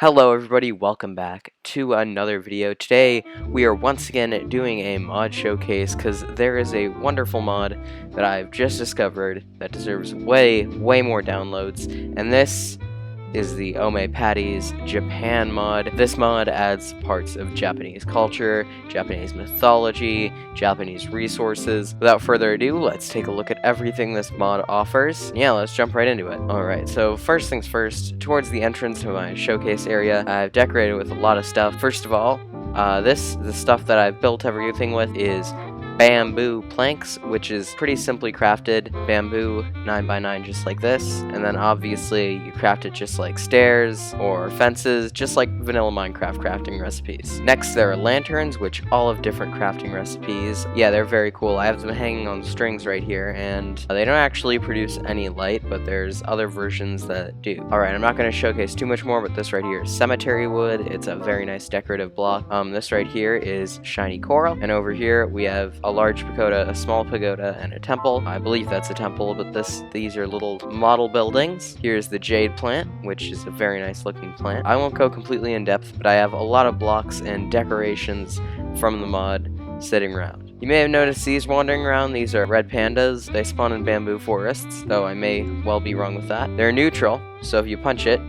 Hello everybody, welcome back to another video. Today we are once again doing a mod showcase because there is a wonderful mod that I've just discovered that deserves way more downloads, and this is the OmayPaty's Japan mod. This mod adds parts of Japanese culture, Japanese mythology, Japanese resources. Without further ado, let's take a look at everything this mod offers. Yeah, let's jump right into it. Alright, so first things first, towards the entrance to my showcase area, I've decorated with a lot of stuff. First of all, the stuff that I've built everything with is bamboo planks, which is pretty simply crafted. Bamboo 9x9 just like this, and then obviously you craft it just like stairs or fences, just like vanilla Minecraft crafting recipes. Next there are lanterns, which all have different crafting recipes. Yeah, they're very cool. I have them hanging on strings right here, and they don't actually produce any light, but there's other versions that do. Alright, I'm not going to showcase too much more, but this right here is cemetery wood. It's a very nice decorative block. This right here is shiny coral, and over here we have a large pagoda, a small pagoda, and a temple. I believe that's a temple, but these are little model buildings. Here's the jade plant, which is a very nice looking plant. I won't go completely in depth, but I have a lot of blocks and decorations from the mod sitting around. You may have noticed these wandering around. These are red pandas. They spawn in bamboo forests, though I may well be wrong with that. They're neutral, so if you punch it,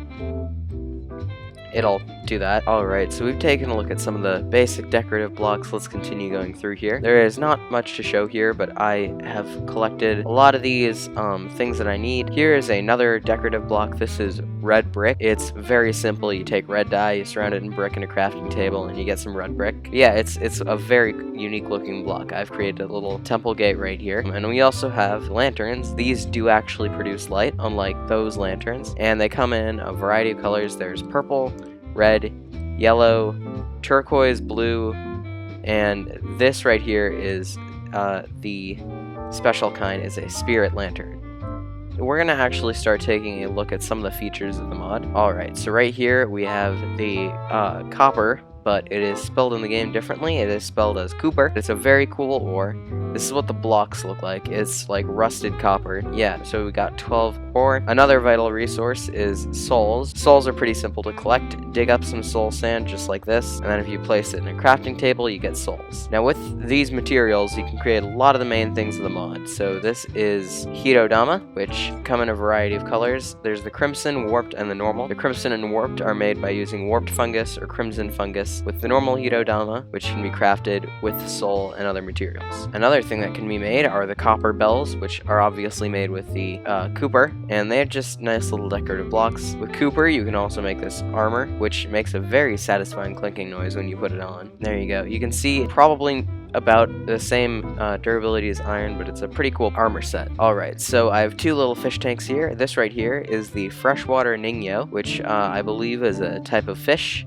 it'll do that. Alright, so we've taken a look at some of the basic decorative blocks. Let's continue going through here. There is not much to show here, but I have collected a lot of these things that I need. Here is another decorative block. This is red brick. It's very simple. You take red dye, you surround it in brick in a crafting table, and you get some red brick. Yeah, it's a very unique looking block. I've created a little temple gate right here. And we also have lanterns. These do actually produce light, unlike those lanterns. And they come in a variety of colors. There's purple, red, yellow, turquoise, blue, and this right here is the special kind, is a spirit lantern. We're gonna actually start taking a look at some of the features of the mod. Alright, so right here we have the copper, but it is spelled in the game differently. It is spelled as Cooper. It's a very cool ore. This is what the blocks look like. It's like rusted copper. Yeah, so we got 12 ore. Another vital resource is souls. Souls are pretty simple to collect. Dig up some soul sand just like this, and then if you place it in a crafting table, you get souls. Now with these materials, you can create a lot of the main things of the mod. So this is Hirodama, which come in a variety of colors. There's the crimson, warped, and the normal. The crimson and warped are made by using warped fungus or crimson fungus with the normal Hirodama, which can be crafted with soul and other materials. Another thing that can be made are the copper bells, which are obviously made with the Cooper, and they're just nice little decorative blocks. With Cooper, you can also make this armor, which makes a very satisfying clinking noise when you put it on. There you go. You can see probably about the same durability as iron, but it's a pretty cool armor set. Alright, so I have two little fish tanks here. This right here is the freshwater ningyo, which I believe is a type of fish.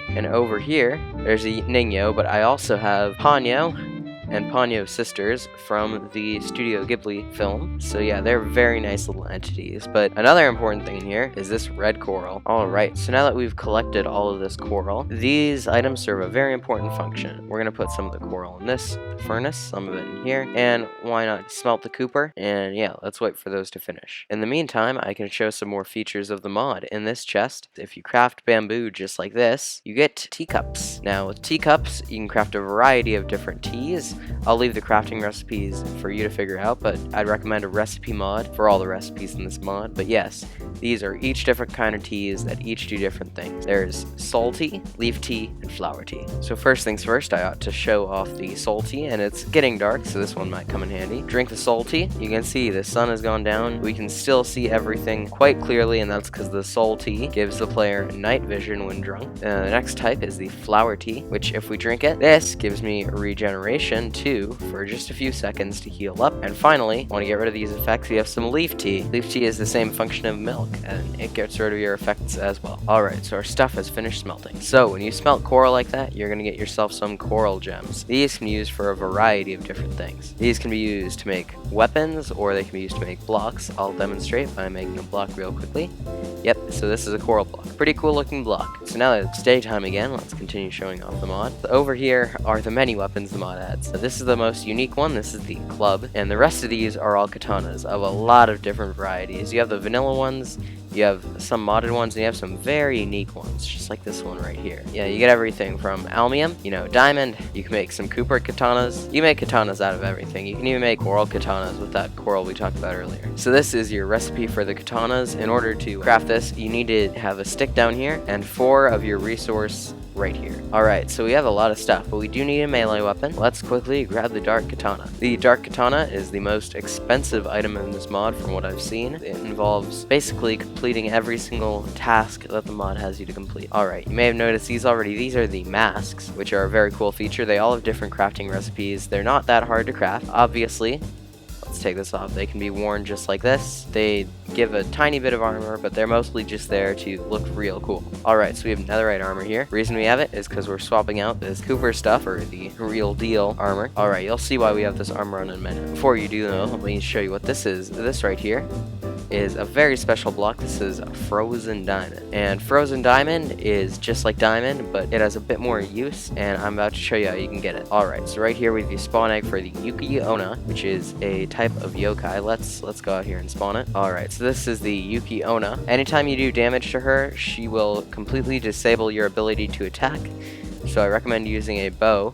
And over here, there's a ningyo, but I also have Ponyo and Ponyo's sisters from the Studio Ghibli film. So yeah, they're very nice little entities. But another important thing in here is this red coral. Alright, so now that we've collected all of this coral, these items serve a very important function. We're going to put some of the coral in this furnace, some of it in here, and why not smelt the Cooper? And yeah, let's wait for those to finish. In the meantime, I can show some more features of the mod. In this chest, if you craft bamboo just like this, you get teacups. Now with teacups, you can craft a variety of different teas. I'll leave the crafting recipes for you to figure out, but I'd recommend a recipe mod for all the recipes in this mod. But yes, these are each different kind of teas that each do different things. There's soul tea, leaf tea, and flower tea. So first things first, I ought to show off the soul tea, and it's getting dark, so this one might come in handy. Drink the soul tea. You can see the sun has gone down. We can still see everything quite clearly, and that's because the soul tea gives the player night vision when drunk. The next type is the flower tea, which if we drink it, this gives me regeneration 2 for just a few seconds to heal up. And finally, want to get rid of these effects, we have some leaf tea. Leaf tea is the same function of milk, and it gets rid of your effects as well. Alright, so our stuff has finished smelting. So when you smelt coral like that, you're going to get yourself some coral gems. These can be used for a variety of different things. These can be used to make weapons, or they can be used to make blocks. I'll demonstrate by making a block real quickly. Yep, so this is a coral block. Pretty cool looking block. So now that it's daytime again, let's continue showing off the mod. Over here are the many weapons the mod adds. This is the most unique one. This is the club, and the rest of these are all katanas of a lot of different varieties. You have the vanilla ones, you have some modded ones, and you have some very unique ones, just like this one right here. Yeah, you get everything from aluminium, you know, diamond. You can make some Cooper katanas. You make katanas out of everything. You can even make coral katanas with that coral we talked about earlier. So this is your recipe for the katanas. In order to craft this, you need to have a stick down here and 4 of your resource right here. Alright, so we have a lot of stuff, but we do need a melee weapon. Let's quickly grab the Dark Katana. The Dark Katana is the most expensive item in this mod from what I've seen. It involves basically completing every single task that the mod has you to complete. Alright, you may have noticed these already. These are the masks, which are a very cool feature. They all have different crafting recipes. They're not that hard to craft, obviously. Let's take this off. They can be worn just like this. They give a tiny bit of armor, but they're mostly just there to look real cool. Alright, so we have netherite armor here. Reason we have it is because we're swapping out this Cooper stuff for the real deal armor. Alright, you'll see why we have this armor on in a minute. Before you do though, let me show you what this is. This right here is a very special block. This is frozen diamond, and frozen diamond is just like diamond, but it has a bit more use, and I'm about to show you how you can get it. Alright, so right here we have the spawn egg for the Yuki Onna, which is a type of yokai. Let's go out here and spawn it. Alright, so this is the Yuki Onna. Anytime you do damage to her, she will completely disable your ability to attack, so I recommend using a bow.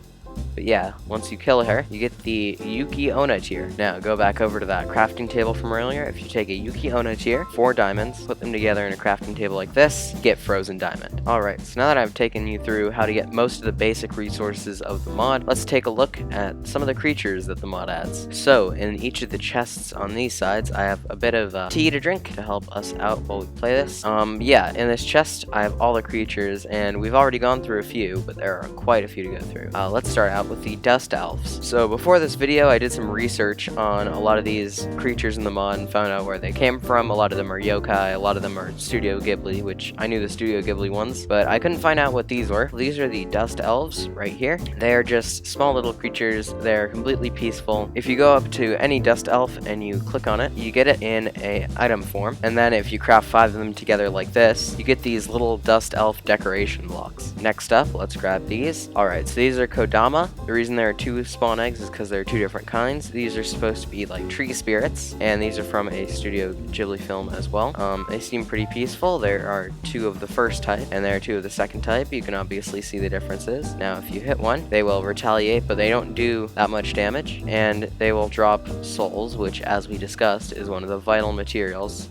But yeah, once you kill her, you get the Yuki Onna tier. Now, go back over to that crafting table from earlier. If you take a Yuki Onna tier, 4 diamonds, put them together in a crafting table like this, get frozen diamond. Alright, so now that I've taken you through how to get most of the basic resources of the mod, let's take a look at some of the creatures that the mod adds. So, in each of the chests on these sides, I have a bit of tea to drink to help us out while we play this. Yeah, in this chest, I have all the creatures, and we've already gone through a few, but there are quite a few to go through. Let's start out with the dust elves. So before this video, I did some research on a lot of these creatures in the mod and found out where they came from. A lot of them are yokai, a lot of them are Studio Ghibli, which I knew the Studio Ghibli ones, but I couldn't find out what these were. These are the dust elves right here. They are just small little creatures. They're completely peaceful. If you go up to any dust elf and you click on it, you get it in a item form, and then if you craft 5 of them together like this, you get these little dust elf decoration blocks. Next up, let's grab these. Alright, so these are Kodama. The reason there are 2 spawn eggs is because there are 2 different kinds. These are supposed to be like tree spirits, and these are from a Studio Ghibli film as well. They seem pretty peaceful. There are 2 of the first type, and there are 2 of the second type. You can obviously see the differences. Now, if you hit one, they will retaliate, but they don't do that much damage, and they will drop souls, which, as we discussed, is one of the vital materials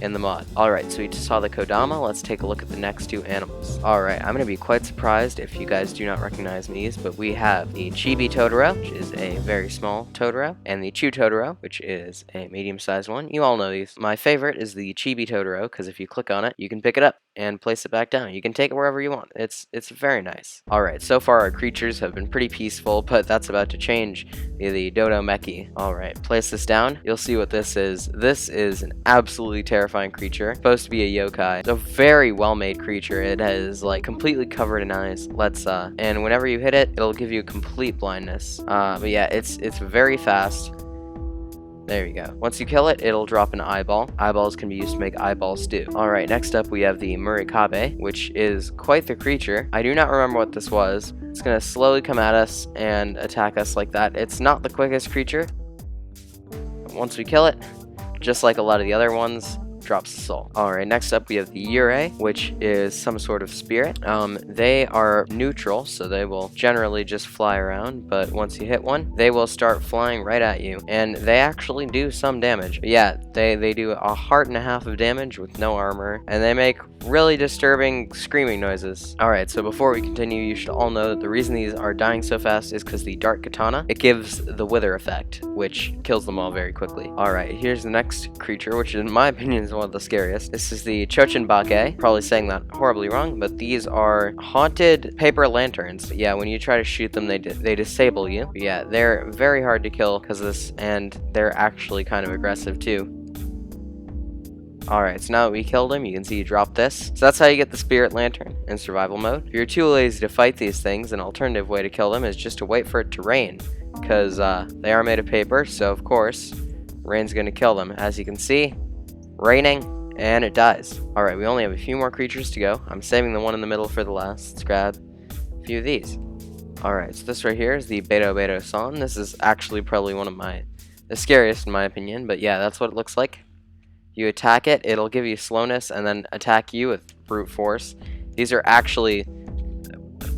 in the mod. Alright, so we just saw the Kodama. Let's take a look at the next 2 animals. Alright, I'm going to be quite surprised if you guys do not recognize these, but we have the Chibi Totoro, which is a very small Totoro, and the Chew Totoro, which is a medium-sized one. You all know these. My favorite is the Chibi Totoro, because if you click on it, you can pick it up and place it back down. You can take it wherever you want. It's very nice. Alright, so far our creatures have been pretty peaceful, but that's about to change. The Dodomeki. Alright, place this down. You'll see what this is. This is an absolutely terrifying creature. Supposed to be a yokai. It's a very well-made creature. It is like completely covered in eyes. And whenever you hit it, it'll give you complete blindness. But yeah, it's very fast. There you go. Once you kill it, it'll drop an eyeball. Eyeballs can be used to make eyeball stew. Alright, next up we have the Murikabe, which is quite the creature. I do not remember what this was. It's gonna slowly come at us and attack us like that. It's not the quickest creature. But once we kill it, just like a lot of the other ones, drops the soul. Alright, next up we have the Yuri, which is some sort of spirit. They are neutral, so they will generally just fly around, but once you hit one, they will start flying right at you, and they actually do some damage. But yeah, they do 1.5 hearts of damage with no armor, and they make really disturbing screaming noises. Alright, so before we continue, you should all know that the reason these are dying so fast is because the Dark Katana, it gives the wither effect, which kills them all very quickly. Alright, here's the next creature, which in my opinion is one of the scariest. This is the Chochinbake. Probably saying that horribly wrong, but these are haunted paper lanterns. Yeah, when you try to shoot them, they disable you. But yeah, they're very hard to kill because of this, and they're actually kind of aggressive too. Alright, so now that we killed him, you can see he dropped this. So that's how you get the Spirit Lantern in survival mode. If you're too lazy to fight these things, an alternative way to kill them is just to wait for it to rain, because they are made of paper, so of course, rain's going to kill them. As you can see, raining, and it dies. Alright, we only have a few more creatures to go. I'm saving the one in the middle for the last. Let's grab a few of these. Alright, so this right here is the Beto San. This is actually probably one of the scariest in my opinion, but yeah, that's what it looks like. You attack it, it'll give you slowness, and then attack you with brute force. These are actually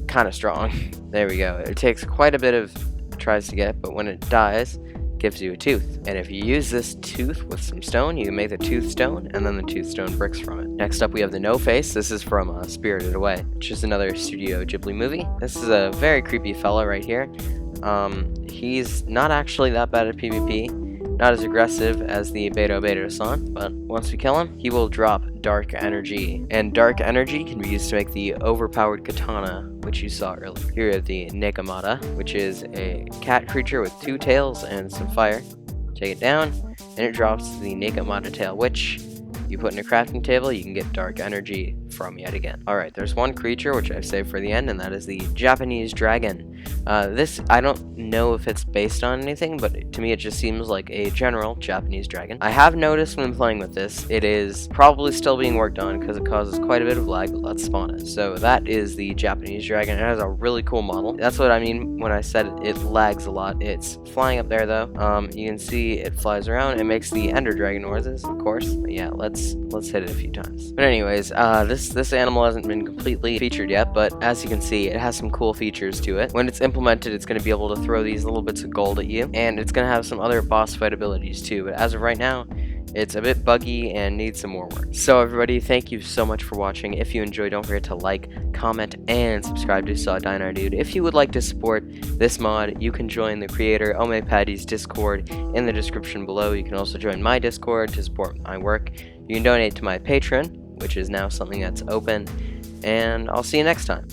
kind of strong. There we go. It takes quite a bit of tries to get, but when it dies, it gives you a tooth. And if you use this tooth with some stone, you can make the tooth stone, and then the tooth stone bricks from it. Next up, we have the No Face. This is from Spirited Away, which is another Studio Ghibli movie. This is a very creepy fella right here. He's not actually that bad at PvP, not as aggressive as the Beto San, but once we kill him, he will drop dark energy. And dark energy can be used to make the overpowered katana, which you saw earlier. Here we have the Nekomata, which is a cat creature with 2 tails and some fire. Take it down, and it drops the Nekomata tail, which you put in a crafting table, you can get dark energy from yet again. Alright, there's one creature which I've saved for the end, and that is the Japanese dragon. This, I don't know if it's based on anything, but to me it just seems like a general Japanese dragon. I have noticed when playing with this, it is probably still being worked on because it causes quite a bit of lag, but let's spawn it. So that is the Japanese dragon. It has a really cool model. That's what I mean when I said it lags a lot. It's flying up there though. You can see it flies around. It makes the Ender Dragon noises, of course. But yeah, let's hit it a few times. But anyways, this animal hasn't been completely featured yet, but as you can see, it has some cool features to it. When it's implemented, it's going to be able to throw these little bits of gold at you, and it's going to have some other boss fight abilities too, but as of right now, it's a bit buggy and needs some more work. So everybody, thank you so much for watching. If you enjoyed, don't forget to like, comment, and subscribe to Saw Diner Dude. If you would like to support this mod, you can join the creator OmayPaty's Discord in the description below. You can also join my Discord to support my work. You can donate to my Patreon, which is now something that's open, and I'll see you next time.